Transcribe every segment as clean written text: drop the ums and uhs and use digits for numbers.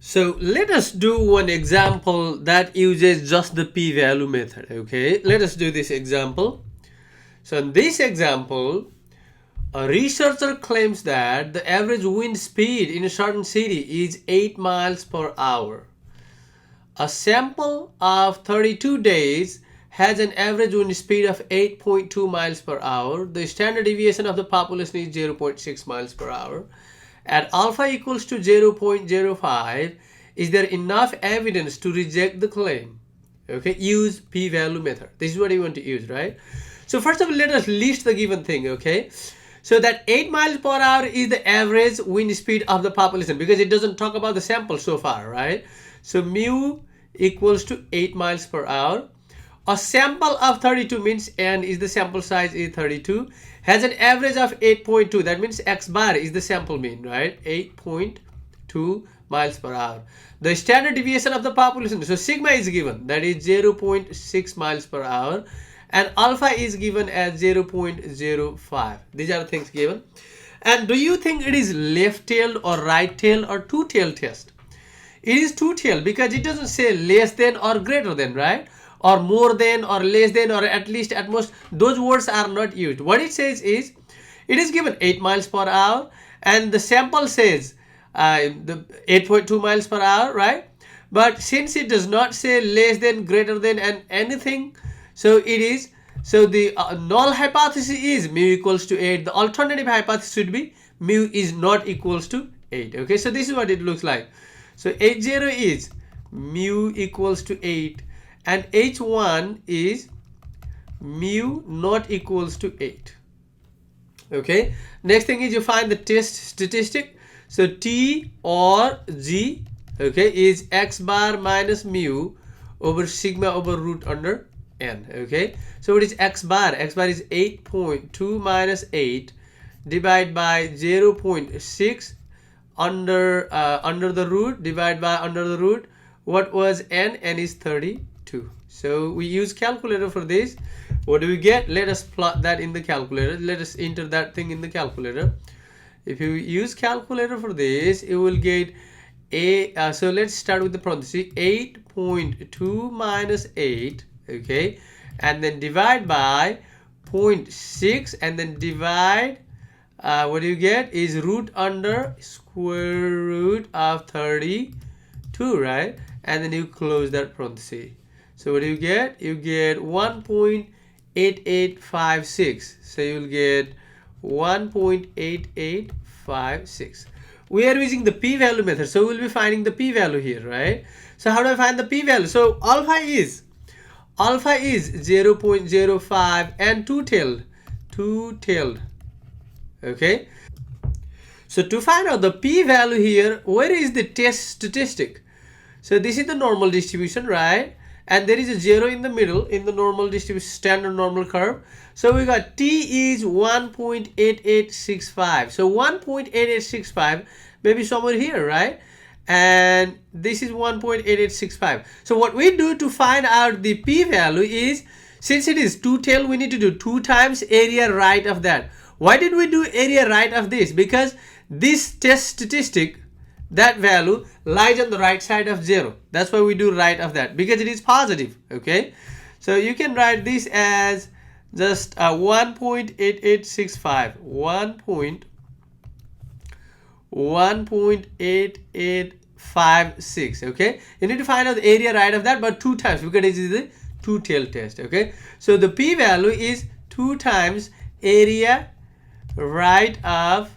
So let us do one example that uses just the p-value method. Okay, let us do this example. So in this example, a researcher claims that the average wind speed in a certain city is 8 miles per hour. A sample of 32 days has an average wind speed of 8.2 miles per hour. The standard deviation of the population is 0.6 miles per hour. At alpha equals to 0.05, is there enough evidence to reject the claim? Okay, use p-value method. This is what you want to use, right? So first of all, let us list the given thing, okay? So that 8 miles per hour is the average wind speed of the population, because it doesn't talk about the sample so far, right? So mu equals to 8 miles per hour. A sample of 32 means n is the sample size is 32, has an average of 8.2. That means x bar is the sample mean, right? 8.2 miles per hour. The standard deviation of the population, so sigma is given, that is 0.6 miles per hour, and alpha is given as 0.05. These are the things given. And do you think it is left-tailed or right-tailed or two-tailed test? It is two-tailed because it doesn't say less than or greater than, right? Or more than or less than or at least, at most. Those words are not used. What it says is, it is given 8 miles per hour and the sample says the 8.2 miles per hour, right? But since it does not say less than, greater than and anything, so it is, so the null hypothesis is mu equals to 8. The alternative hypothesis should be mu is not equals to 8. Okay, so this is what it looks like. So H0 is mu equals to 8 and H1 is mu not equals to 8. Okay, next thing is you find the test statistic. So T or G, okay, is x bar minus mu over sigma over root under n. Okay, so what is x bar? X bar is 8.2 minus 8 divided by 0.6 under the root divided by under the root. What was n? N is 32. So we use calculator for this. What do we get? Let us plot that in the calculator. Let us enter that thing in the calculator. If you use calculator for this, you will get a so let's start with the parenthesis. 8.2 minus 8, okay, and then divide by 0.6 and then divide, what do you get is root under square root of 32, right? And then you close that parenthesis. So what do you get? You get 1.8856. So you'll get 1.8856. We are using the p-value method, so we'll be finding the p-value here, right? So how do I find the p-value? So alpha is 0.05 and two-tailed, okay? So to find out the p-value here, where is the test statistic? So this is the normal distribution, right? And there is a 0 in the middle in the normal distribution, standard normal curve. So we got T is 1.8865. So 1.8865 maybe somewhere here, right? And this is 1.8865. So what we do to find out the p-value is, since it is two-tailed, we need to do 2 times area right of that. Why did we do area right of this? Because this test statistic, that value lies on the right side of 0. That's why we do right of that, because it is positive. Okay, so you can write this as just 1.8865, 1.8856. okay, you need to find out the area right of that, but 2 times, because it is the two-tailed test. Okay, so the p-value is 2 times area right of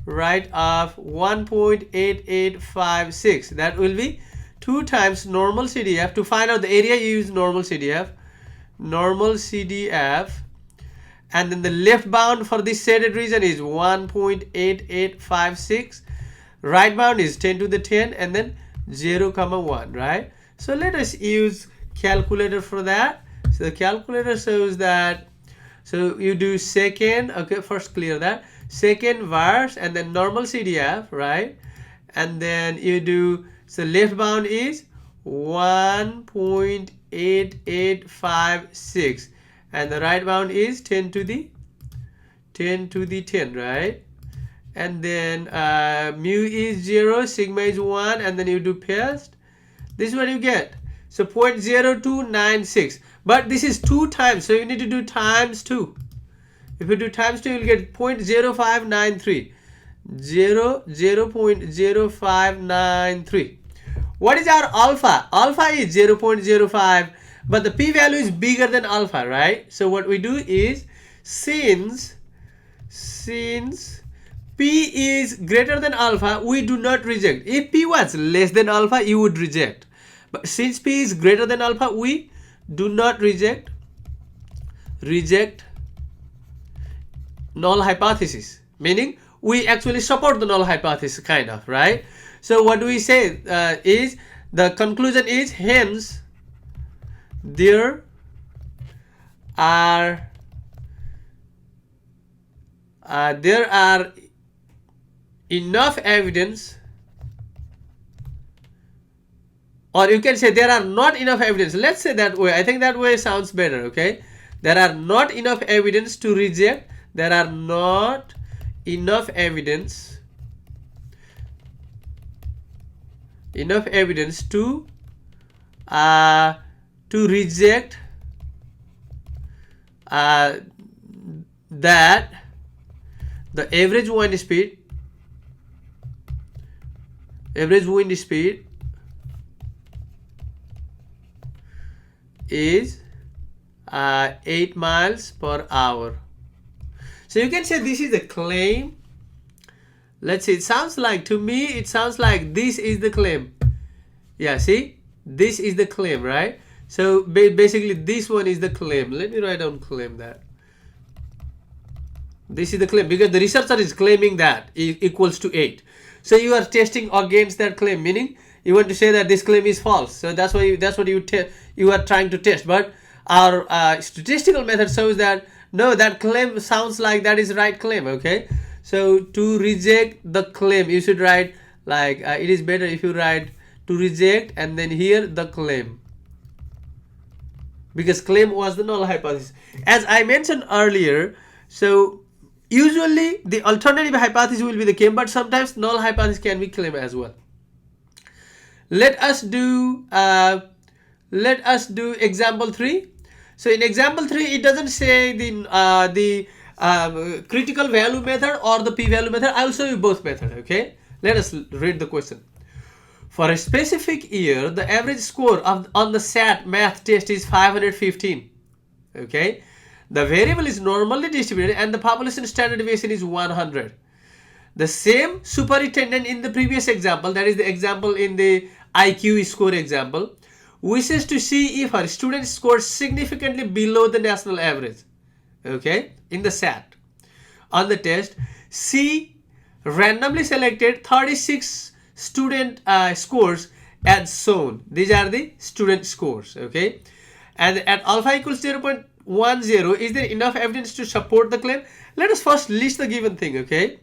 1.8856. that will be 2 times normal CDF. To find out the area, you use normal CDF, and then the left bound for this shaded region is 1.8856, right bound is 10 to the 10 and then 0, 1, right? So let us use calculator for that. So the calculator shows that, so you do second, okay, first clear that, second verse and then normal CDF, right? And then you do, so left bound is 1.8856 and the right bound is 10 to the 10, right? and then mu is 0, sigma is 1, and then you do paste. This is what you get. So 0.0296, but this is 2 times, so you need to do times 2. If you do times 2, you will get 0.0593. 0.0593. What is our alpha? Alpha is 0.05, but the p-value is bigger than alpha, right? So what we do is, since p is greater than alpha, we do not reject. If p was less than alpha, you would reject. But since p is greater than alpha, we do not reject null hypothesis. Meaning, we actually support the null hypothesis, kind of, right? So what we say is, the conclusion is, hence there are enough evidence, or you can say there are not enough evidence. Let's say that way. I think that way sounds better, okay? There are not enough evidence to reject. There are not enough evidence to reject that the average wind speed is 8 miles per hour. So you can say this is a claim. Let's see, to me it sounds like this is the claim. Yeah, see, this is the claim, right? So basically this one is the claim. Let me write down claim that. This is the claim, because the researcher is claiming that equals to 8. So you are testing against that claim, meaning you want to say that this claim is false. So that's what you are trying to test. But our statistical method shows that no, that claim sounds like that is right claim, okay? So to reject the claim, you should write like, it is better if you write to reject and then here the claim, because claim was the null hypothesis. As I mentioned earlier, so usually the alternative hypothesis will be the claim, but sometimes null hypothesis can be claim as well. Let us do example 3. So in example 3, it doesn't say the critical value method or the p-value method. I will show you both methods, okay? Let us read the question. For a specific year, the average score on the SAT math test is 515, okay? The variable is normally distributed and the population standard deviation is 100. The same superintendent in the previous example, that is the example in the IQ score example, wishes to see if her students score significantly below the national average, okay, in the SAT. On the test, she randomly selected 36 student scores as shown. These are the student scores, okay? And at alpha equals 0.10, is there enough evidence to support the claim? Let us first list the given thing, okay?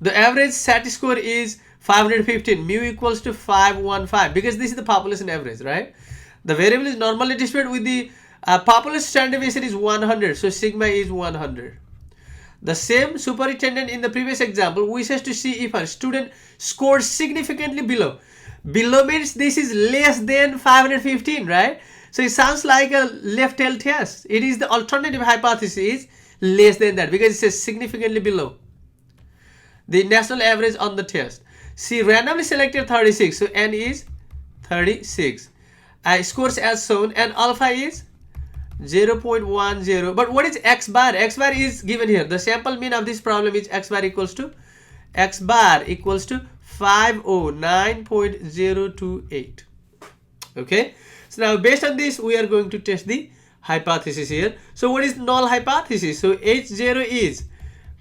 The average SAT score is 515, mu equals to 515, because this is the population average, right? The variable is normally distributed with the population standard deviation is 100, so sigma is 100. The same superintendent in the previous example wishes to see if her student scores significantly below. Below means this is less than 515, right? So it sounds like a left tail test. It is the alternative hypothesis is less than that, because it says significantly below the national average on the test. She randomly selected 36, so n is 36. Scores as shown, and alpha is 0.10. But what is x bar? X bar is given here. The sample mean of this problem is x bar equals to 509.028. Okay. So now based on this, we are going to test the hypothesis here. So what is null hypothesis? So H0 is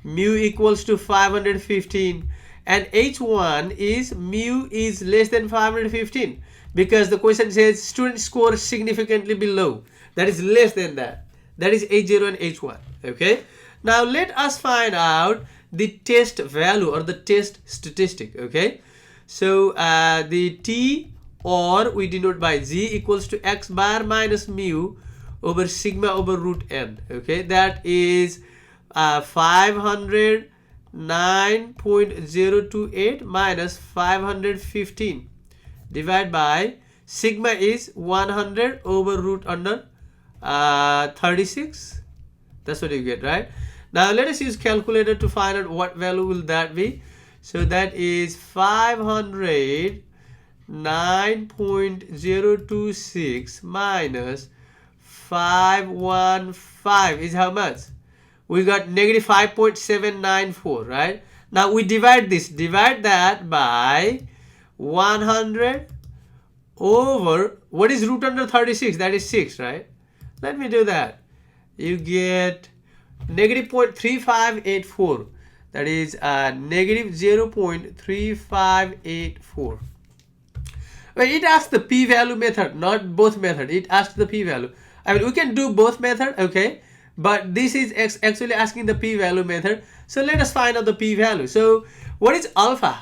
mu equals to 515 and H1 is mu is less than 515, because the question says student score significantly below, that is less than that. That is H0 and H1. Okay. Now let us find out the test value or the test statistic. Okay. So the T, or we denote by G, equals to x bar minus mu over sigma over root n. Okay. That is 500 9.028 minus 515 divided by sigma is 100 over root under 36. That's what you get, right? Now let us use calculator to find out what value will that be. So that is 500 9.026 minus 515 is how much? We got negative 5.794, right? Now we divide that by 100 over, what is root under 36? That is 6, right? Let me do that. You get negative 0.3584. That is negative 0.3584. Well, it asks the p-value method, not both method. It asks the p-value. I mean, we can do both method, okay? But this is actually asking the p-value method. So let us find out the p-value. So what is alpha?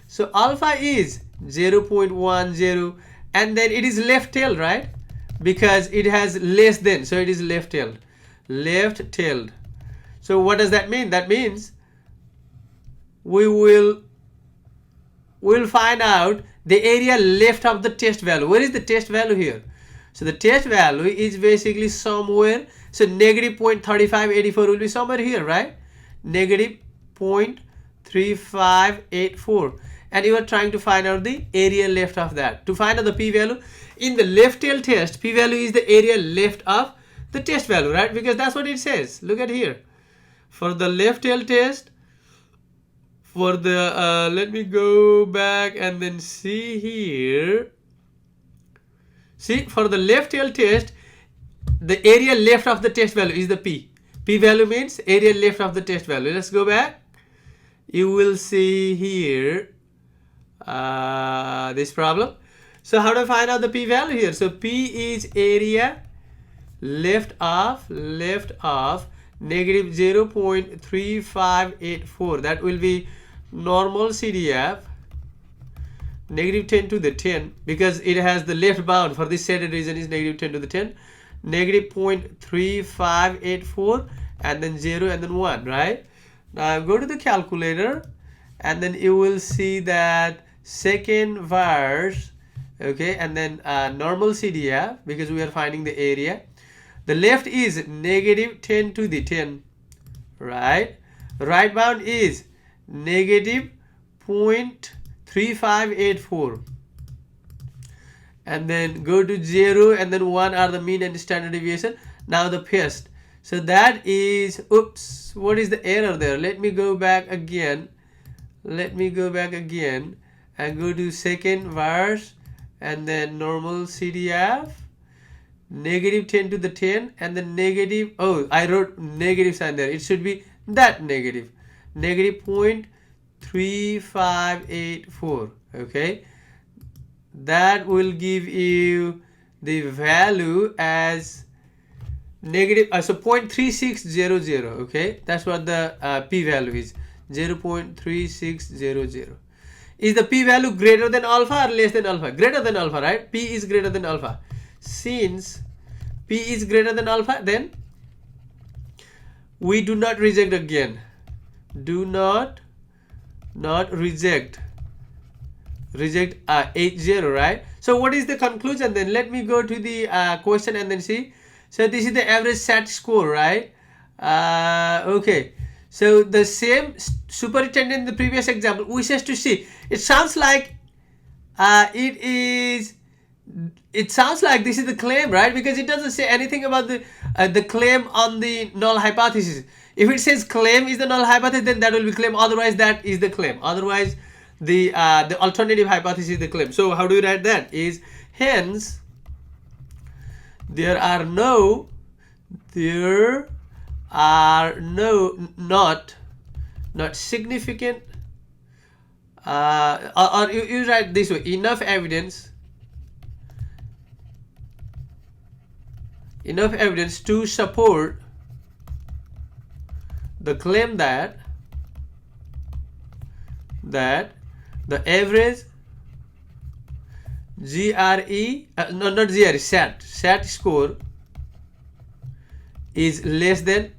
So alpha is 0.10, and then it is left-tailed, right? Because it has less than, so it is left-tailed. Left-tailed. So what does that mean? That means we'll find out the area left of the test value. Where is the test value here? So the test value is basically somewhere. So negative 0.3584 will be somewhere here, right? Negative 0.3584. And you are trying to find out the area left of that. To find out the p-value, in the left-tail test, p-value is the area left of the test value, right? Because that's what it says. Look at here. For the left-tail test, for the, let me go back and then see here. See, for the left-tail test, the area left of the test value is the p. P-value means area left of the test value. Let's go back. You will see here this problem. So how do I find out the p-value here? So p is area left of negative 0.3584. That will be normal CDF negative 10 to the 10, because it has the left bound for this shaded region is negative 10 to the 10, negative 0.3584, and then 0 and then 1, right? Now go to the calculator and then you will see that second verse, okay, and then normal CDF, because we are finding the area. The left is negative 10 to the 10, right? Right bound is negative 0.3584. And then go to 0 and then 1 are the mean and standard deviation. Now the paste. So that is, oops, what is the error there? Let me go back again. Let me go back again and go to second verse and then normal CDF. Negative 10 to the 10 and then negative, oh, I wrote negative sign there. It should be that negative. Negative 0.3584. Okay. That will give you the value as negative, so 0.3600. Okay. That's what the p-value is. 0.3600. Is the p-value greater than alpha or less than alpha? Greater than alpha, right? P is greater than alpha. Since p is greater than alpha, then we do not reject again. Do not reject 80, right? So what is the conclusion then? Let me go to the question and then see. So this is the average SAT score, right? Okay. So the same superintendent in the previous example wishes to see. It sounds like it sounds like this is the claim, right? Because it doesn't say anything about the claim on the null hypothesis. If it says claim is the null hypothesis, then that will be claim. Otherwise, that is the claim. Otherwise, the alternative hypothesis is the claim. So how do we write that? Is hence there are not significant or you write this way: enough evidence to support the claim that the average SAT score is less than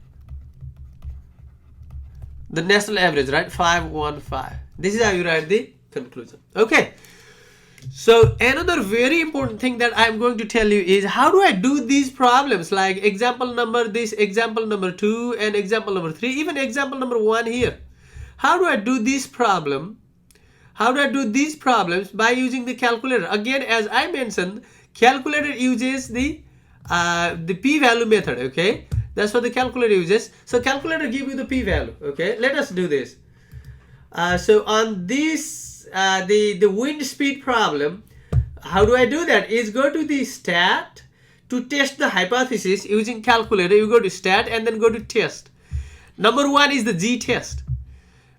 the national average, right? 515. This is how you write the conclusion. Okay. So another very important thing that I'm going to tell you is how do I do these problems, like example number this, example number 2, and example number 3, even example number 1 here. How do I do this problem? How do I do these problems? By using the calculator. Again, as I mentioned, calculator uses the p-value method. Okay, that's what the calculator uses. So calculator give you the p-value. Okay, let us do this. So on this the wind speed problem, how do I do that? Is go to the stat to test the hypothesis using calculator. You go to stat and then go to test. Number 1 is the G test.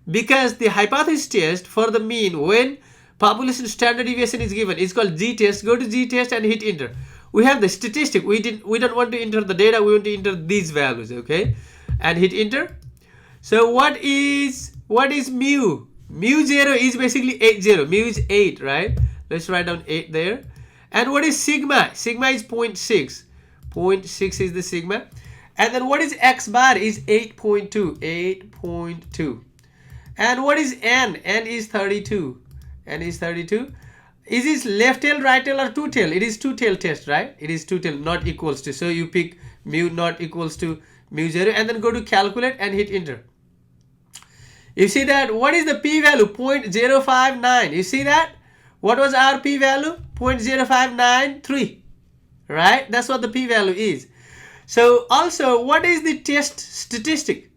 Because the hypothesis test for the mean when population standard deviation is given is called G test. Go to G test and hit enter. We have the statistic. We don't want to enter the data. We want to enter these values. Okay, and hit enter. So what is mu? Mu 0 is basically 80. Mu is 8, right? Let's write down 8 there. And what is sigma? Sigma is 0.6. 0.6 is the sigma. And then what is x bar is 8.2. 8.2. And what is n? N is 32. N is 32. Is this left tail, right tail, or two tail? It is two tail test, right? It is two tail, not equals to. So you pick mu not equals to mu 0 and then go to calculate and hit enter. You see that what is the p-value? 0.059. You see that? What was our p-value? 0.0593. Right? That's what the p-value is. So also, what is the test statistic?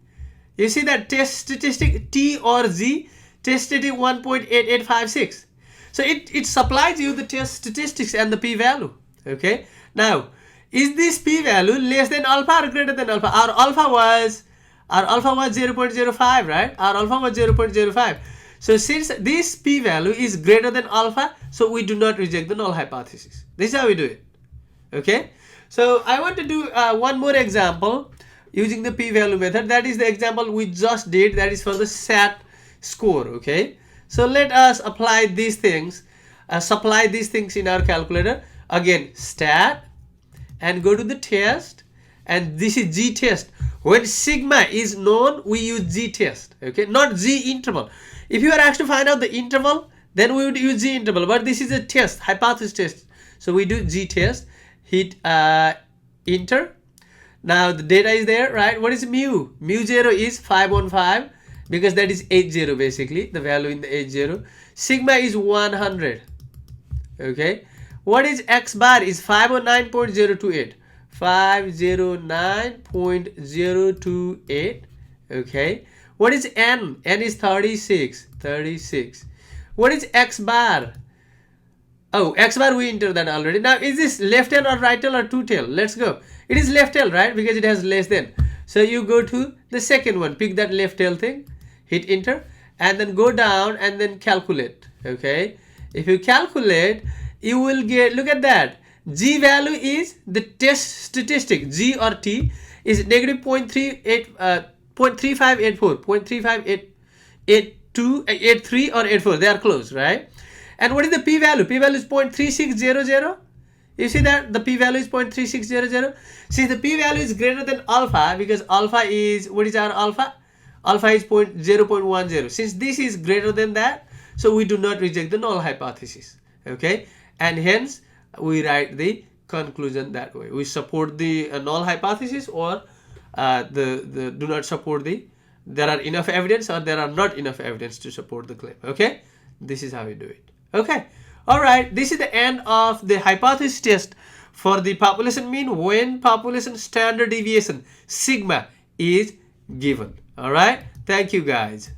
You see that test statistic T or Z, test statistic 1.8856. So it supplies you the test statistics and the p-value. Okay. Now, is this p-value less than alpha or greater than alpha? Our alpha was 0.05, right? Our alpha was 0.05. So since this p-value is greater than alpha, so we do not reject the null hypothesis. This is how we do it. Okay. So I want to do one more example using the p-value method. That is the example we just did. That is for the SAT score. Okay. So let us apply these things, supply these things in our calculator. Again, stat and go to the test, and this is G test. When sigma is known, we use G test. Okay, not G interval. If you are asked to find out the interval, then we would use G interval. But this is a test, hypothesis test. So we do G test. Hit enter. Now the data is there, right? What is mu? Mu 0 is 515 because that is 80 basically, the value in the 80. Sigma is 100. Okay. What is x bar? Is 509.028. 509.028. Okay. What is n? N is 36. 36. What is x bar? Oh, x bar we entered that already. Now, is this left tail or right tail or two tail? Let's go. It is left tail, right? Because it has less than. So you go to the second one. Pick that left tail thing. Hit enter. And then go down and then calculate. Okay. If you calculate, you will get, look at that. G value is the test statistic. G or T is negative 0.3584. 0.3583 or 84. They are close, right? And what is the p-value? P-value is 0.3600. You see that the p-value is 0.3600. See, the p-value is greater than alpha because alpha is, what is our alpha? Alpha is 0.10. Since this is greater than that, so we do not reject the null hypothesis. Okay, and hence we write the conclusion that way. We support the null hypothesis, or the do not support the, there are enough evidence or there are not enough evidence to support the claim. Okay, this is how we do it. Okay, all right, this is the end of the hypothesis test for the population mean when population standard deviation sigma is given. All right, thank you guys.